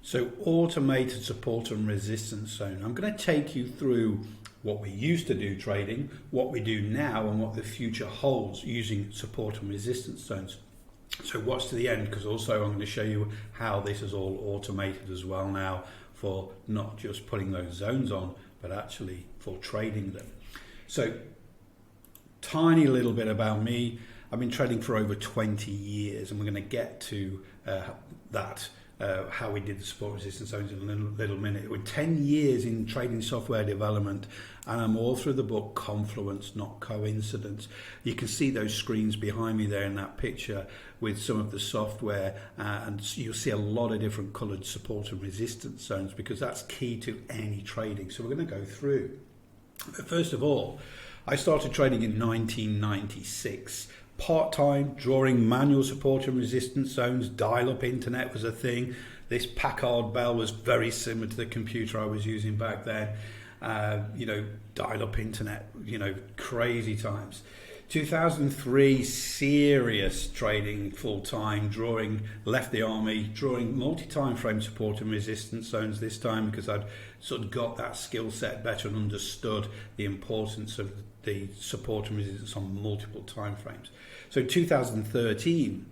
So automated support and resistance zone. I'm going to take you through what we used to do trading, what we do now, and what the future holds using support and resistance zones. So watch to the end, because also I'm going to show you how this is all automated as well now, for not just putting those zones on, but actually for trading them. So tiny little bit about me. I've been trading for over 20 years, and we're going to get to that. How we did the support resistance zones in a little minute. With 10 years in trading software development, and I'm all through the book Confluence, not coincidence. You can see those screens behind me there in that picture with some of the software, and you'll see a lot of different coloured support and resistance zones, because that's key to any trading. So we're going to go through. But first of all, I started trading in 1996. Part-time, drawing manual support and resistance zones. Dial-up internet was a thing. This Packard Bell was very similar to the computer I was using back then. Dial-up internet, crazy times. 2003, serious trading full-time, left the army, drawing multi-time frame support and resistance zones this time, because I'd sort of got that skill set better and understood the importance of the support and resistance on multiple time frames. So 2013,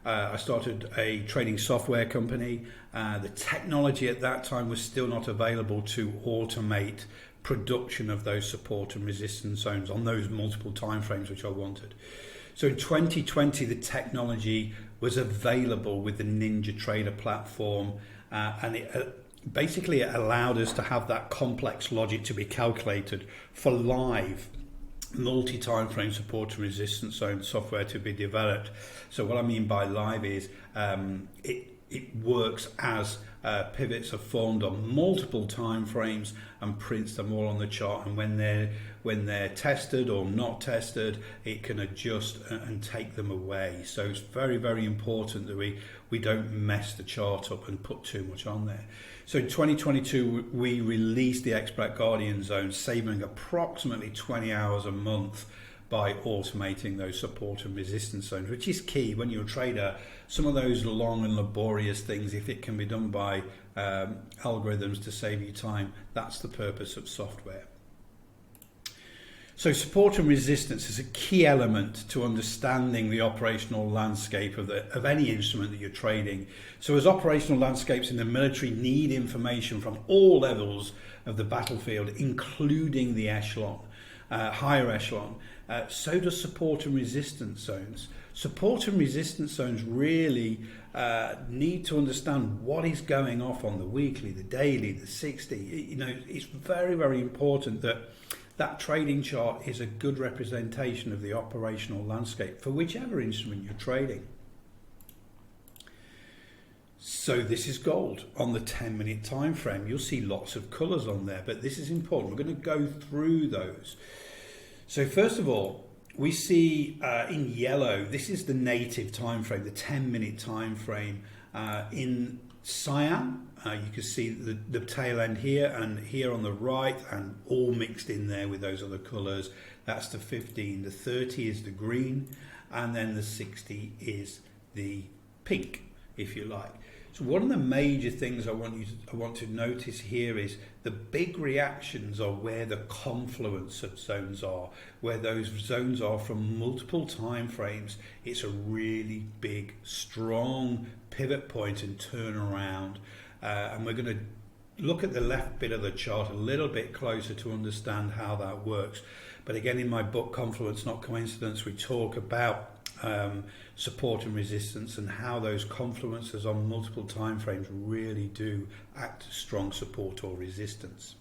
I started a trading software company. The technology at that time was still not available to automate production of those support and resistance zones on those multiple time frames which I wanted. So in 2020, the technology was available with the NinjaTrader platform, and it basically allowed us to have that complex logic to be calculated for live multi-time frame support and resistance zone software to be developed. So what I mean by live is it works as pivots are formed on multiple time frames and prints them all on the chart, and when they're tested or not tested, it can adjust and take them away. So it's very, very important that we don't mess the chart up and put too much on there. So in 2022, we released the xBrat Guardian Zone, saving approximately 20 hours a month by automating those support and resistance zones, which is key when you're a trader. Some of those long and laborious things, if it can be done by algorithms to save you time, that's the purpose of software. So support and resistance is a key element to understanding the operational landscape of any instrument that you're trading. So as operational landscapes in the military need information from all levels of the battlefield, including the echelon, higher echelon, so does support and resistance zones. Support and resistance zones really need to understand what is going off on the weekly, the daily, the 60. It's very, very important that trading chart is a good representation of the operational landscape for whichever instrument you're trading. So this is gold on the 10-minute time frame. You'll see lots of colors on there, but this is important. We're going to go through those. So first of all, we see in yellow, this is the native time frame, the 10-minute time frame. In cyan, you can see the tail end here and here on the right, and all mixed in there with those other colors. That's the 15. The 30 is the green, and then the 60 is the pink, if you like. So one of the major things I want to notice here is the big reactions are where the confluence of zones are, where those zones are from multiple time frames. It's a really big, strong pivot point and turnaround. And we're going to look at the left bit of the chart a little bit closer to understand how that works. But again, in my book, Confluence, Not Coincidence, we talk about support and resistance and how those confluences on multiple time frames really do act as strong support or resistance.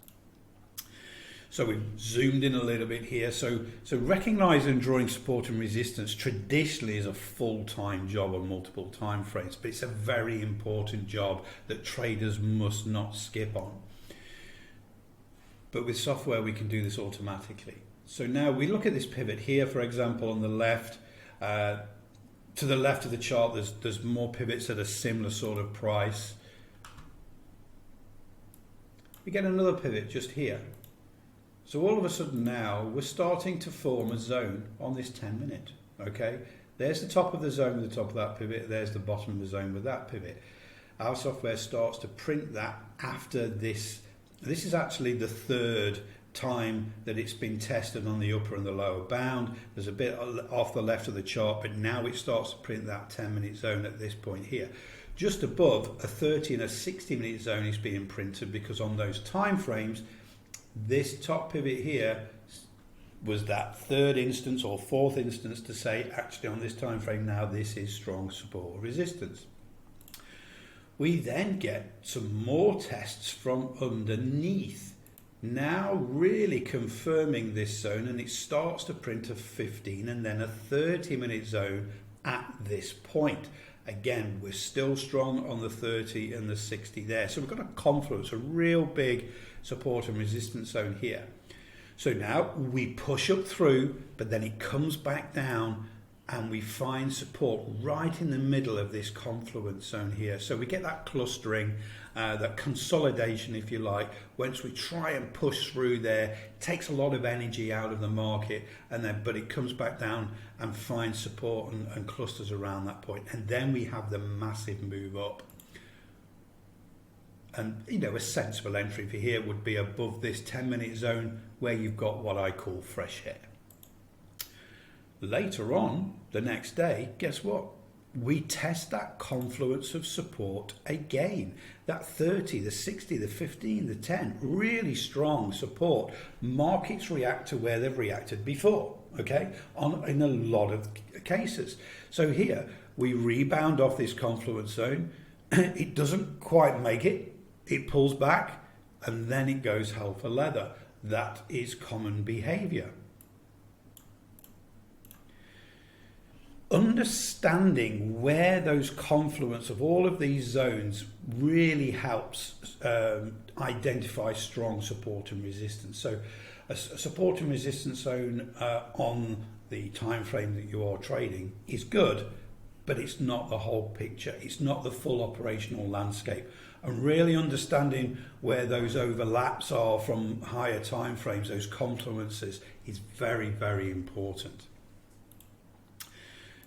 So we've zoomed in a little bit here. So recognizing and drawing support and resistance traditionally is a full-time job on multiple time frames, but it's a very important job that traders must not skip on. But with software, we can do this automatically. So now we look at this pivot here, for example, on the left. To the left of the chart, there's more pivots at a similar sort of price. We get another pivot just here. So all of a sudden now we're starting to form a zone on this 10-minute. Okay, there's the top of the zone with the top of that pivot. There's the bottom of the zone with that pivot. our software starts to print that after this. This is actually the third time that it's been tested on the upper and the lower bound. There's a bit off the left of the chart, but now it starts to print that 10-minute zone at this point here. Just above, a 30 and a 60-minute zone is being printed, because on those time frames, this top pivot here was that third instance or fourth instance to say, actually on this time frame now, this is strong support or resistance. We then get some more tests from underneath, now really confirming this zone, and it starts to print a 15 and then a 30-minute zone at this point. Again, we're still strong on the 30 and the 60 there. So we've got a confluence, a real big support and resistance zone here. So now we push up through, but then it comes back down and we find support right in the middle of this confluence zone here. So we get that clustering, that consolidation, if you like. Once we try and push through there, it takes a lot of energy out of the market, but it comes back down and finds support and clusters around that point. And then we have the massive move up. And a sensible entry for here would be above this 10-minute zone where you've got what I call fresh air. Later on, the next day, guess what? We test that confluence of support again. That 30, the 60, the 15, the 10, really strong support. Markets react to where they've reacted before, okay, in a lot of cases. So here, we rebound off this confluence zone. It doesn't quite make it. It pulls back, and then it goes hell for leather. That is common behavior. Understanding where those confluence of all of these zones really helps identify strong support and resistance. So a support and resistance zone on the time frame that you are trading is good, but it's not the whole picture. It's not the full operational landscape. And really understanding where those overlaps are from higher time frames, those confluences, is very, very important.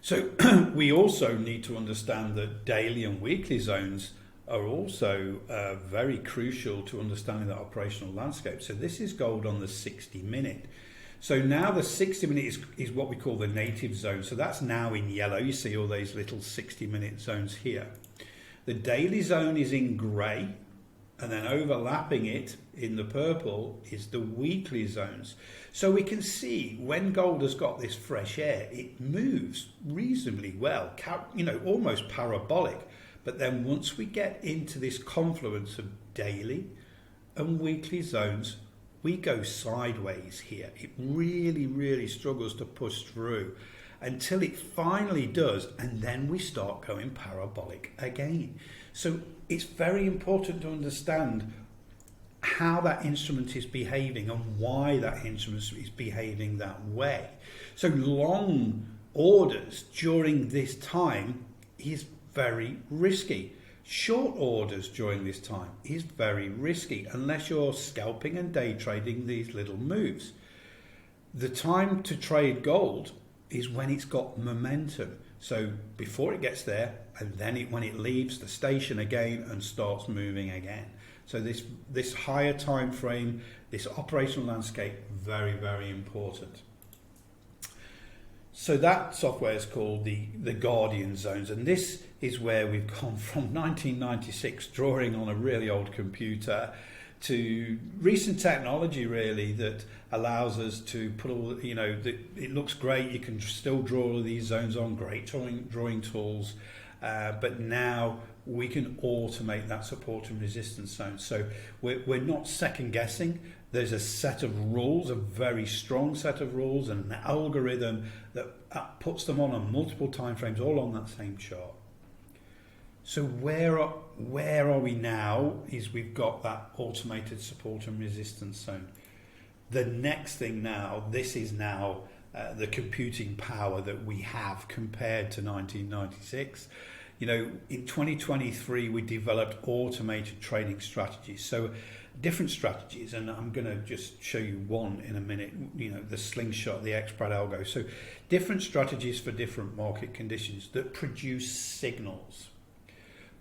So we also need to understand that daily and weekly zones are also very crucial to understanding the operational landscape. So this is gold on the 60-minute. So now the 60-minute is what we call the native zone. So that's now in yellow. You see all those little 60-minute zones here. The daily zone is in grey, and then overlapping it in the purple is the weekly zones. So we can see when gold has got this fresh air, it moves reasonably well, almost parabolic. But then once we get into this confluence of daily and weekly zones, we go sideways here. It really, really struggles to push through until it finally does, and then we start going parabolic again. So it's very important to understand how that instrument is behaving and why that instrument is behaving that way. So long orders during this time is very risky. Short orders during this time is very risky unless you're scalping and day trading these little moves. The time to trade gold is when it's got momentum. So before it gets there, and then when it leaves the station again and starts moving again. So this higher time frame, this operational landscape, very, very important. So that software is called the Guardian Zones, and this is where we've gone from 1996 drawing on a really old computer to recent technology really that allows us to put all, it looks great, you can still draw all of these zones on, great drawing tools, but now we can automate that support and resistance zone. So we're not second guessing. There's a set of rules, a very strong set of rules, and an algorithm that puts them on multiple time frames, all on that same chart. So where are we now is we've got that automated support and resistance zone. The next thing now, this is now the computing power that we have compared to 1996. In 2023, we developed automated trading strategies. So different strategies, and I'm going to just show you one in a minute, the Slingshot, the xBrat algo. So different strategies for different market conditions that produce signals.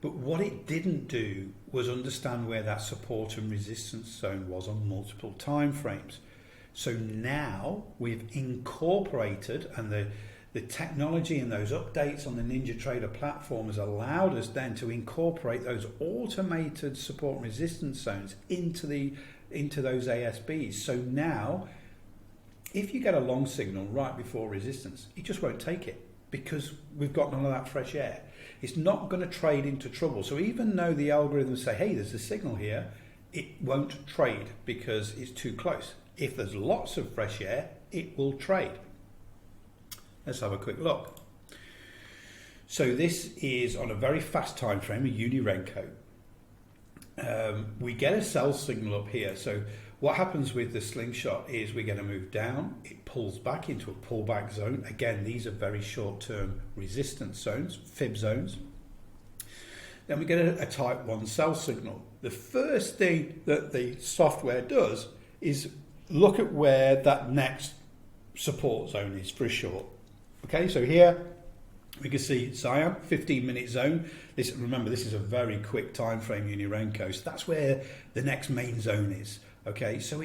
But what it didn't do was understand where that support and resistance zone was on multiple time frames. So now we've incorporated, and the technology and those updates on the NinjaTrader platform has allowed us then to incorporate those automated support and resistance zones into those ASBs. So now, if you get a long signal right before resistance, it just won't take it because we've got none of that fresh air. It's not going to trade into trouble. So even though the algorithms say, hey, there's a signal here, it won't trade because it's too close. If there's lots of fresh air, it will trade. Let's have a quick look. So this is on a very fast time frame, a uni Renko. We get a sell signal up here. So what happens with the Slingshot is we're going to move down. It pulls back into a pullback zone. Again, these are very short-term resistance zones, fib zones. Then we get a type 1 sell signal. The first thing that the software does is look at where that next support zone is for a short. Okay, so here we can see Cyan, 15-minute zone. Remember, this is a very quick time frame uni Renko, so that's where the next main zone is. Okay, so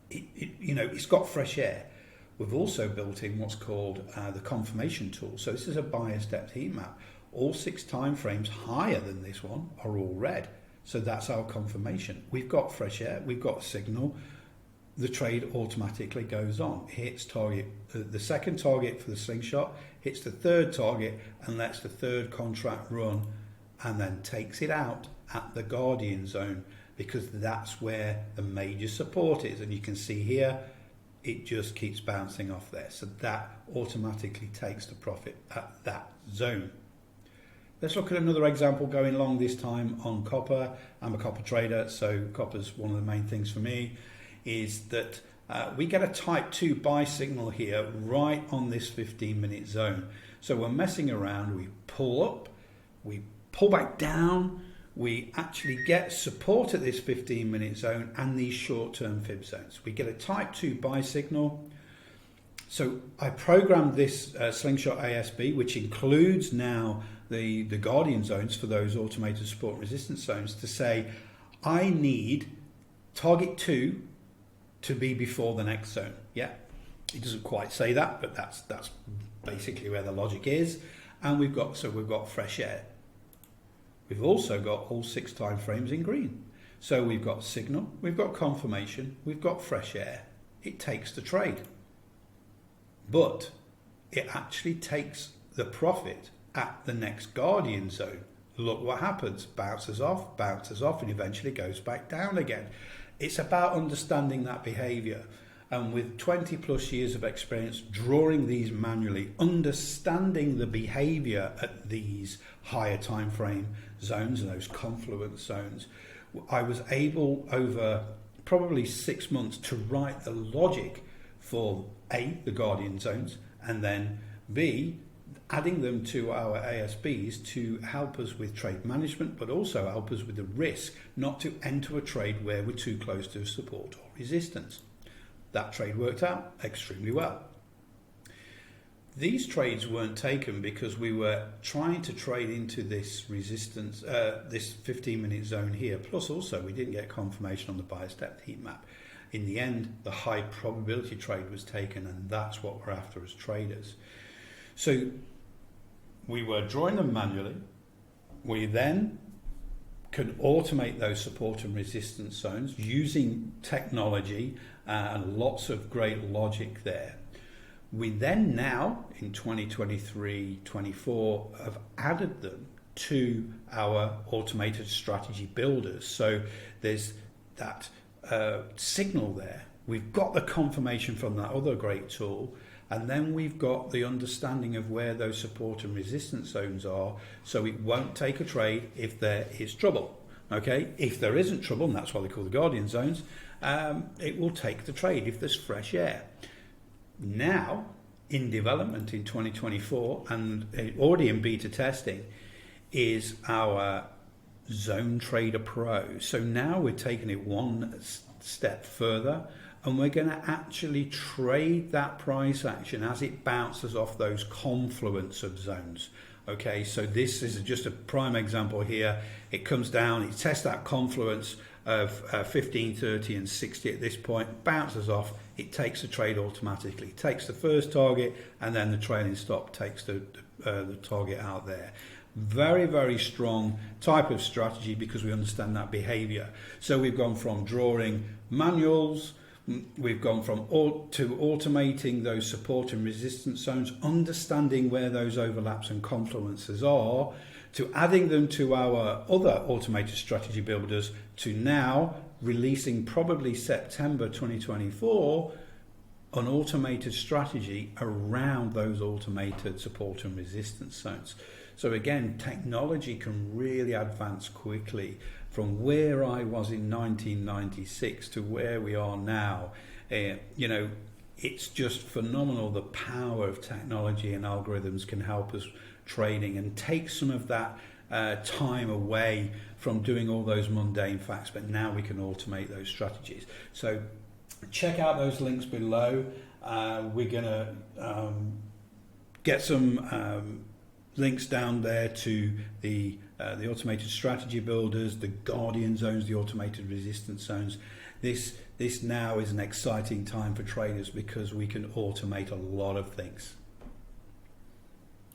it's got fresh air. We've also built in what's called the confirmation tool. So this is a bias depth heat map. All 6 time frames higher than this one are all red. So that's our confirmation. We've got fresh air, we've got a signal. The trade automatically goes on. Hits target, the second target for the Slingshot, hits the third target and lets the third contract run, and then takes it out at the Guardian zone, because that's where the major support is. And you can see here, it just keeps bouncing off there. So that automatically takes the profit at that zone. Let's look at another example going long, this time on copper. I'm a copper trader, so copper's one of the main things for me, is that we get a type 2 buy signal here right on this 15-minute zone. So we're messing around, we pull up, we pull back down, we actually get support at this 15-minute zone and these short-term fib zones. We get a type 2 buy signal. So I programmed this Slingshot ASB, which includes now the Guardian zones for those automated support and resistance zones, to say I need target 2 to be before the next zone. Yeah, it doesn't quite say that, but that's basically where the logic is. And we've got fresh air. We've also got all 6 time frames in green. So we've got signal, we've got confirmation, we've got fresh air. It takes the trade, but it actually takes the profit at the next Guardian zone. Look what happens: bounces off, and eventually goes back down again. It's about understanding that behavior, and with 20 plus years of experience drawing these manually, understanding the behavior at these higher time frame zones and those confluence zones, I was able over probably 6 months to write the logic for A, the Guardian zones, and then B, adding them to our ASBs to help us with trade management, but also help us with the risk not to enter a trade where we're too close to support or resistance. That trade worked out extremely well. These trades weren't taken because we were trying to trade into this resistance, this 15-minute zone here, plus also we didn't get confirmation on the bias depth heat map. In the end, the high probability trade was taken, and that's what we're after as traders. So we were drawing them manually. We then can automate those support and resistance zones using technology and lots of great logic there. We then now, in 2023-24, have added them to our automated strategy builders. So there's that signal there. We've got the confirmation from that other great tool, and then we've got the understanding of where those support and resistance zones are, so it won't take a trade if there is trouble. Okay, if there isn't trouble, and that's why they call the Guardian zones, it will take the trade if there's fresh air. Now, in development in 2024 and already in beta testing, is our Zone Trader Pro. So now we're taking it one step further, and we're going to actually trade that price action as it bounces off those confluence of zones. Okay, so this is just a prime example here. It comes down, it tests that confluence of 15, 30 and 60 at this point, bounces off, it takes the trade automatically, takes the first target, and then the trailing stop takes the target out there. Very, very strong type of strategy because we understand that behavior. So we've gone from drawing manuals, we've gone from to automating those support and resistance zones, understanding where those overlaps and confluences are, to adding them to our other automated strategy builders, to now releasing probably September 2024 an automated strategy around those automated support and resistance zones. So again, technology can really advance quickly from where I was in 1996 to where we are now. It's just phenomenal the power of technology and algorithms can help us trading and take some of that time away from doing all those mundane facts, but now we can automate those strategies. So check out those links below. We're going to get some links down there to the automated strategy builders, the guardian zones, the automated resistance zones. This now is an exciting time for traders because we can automate a lot of things.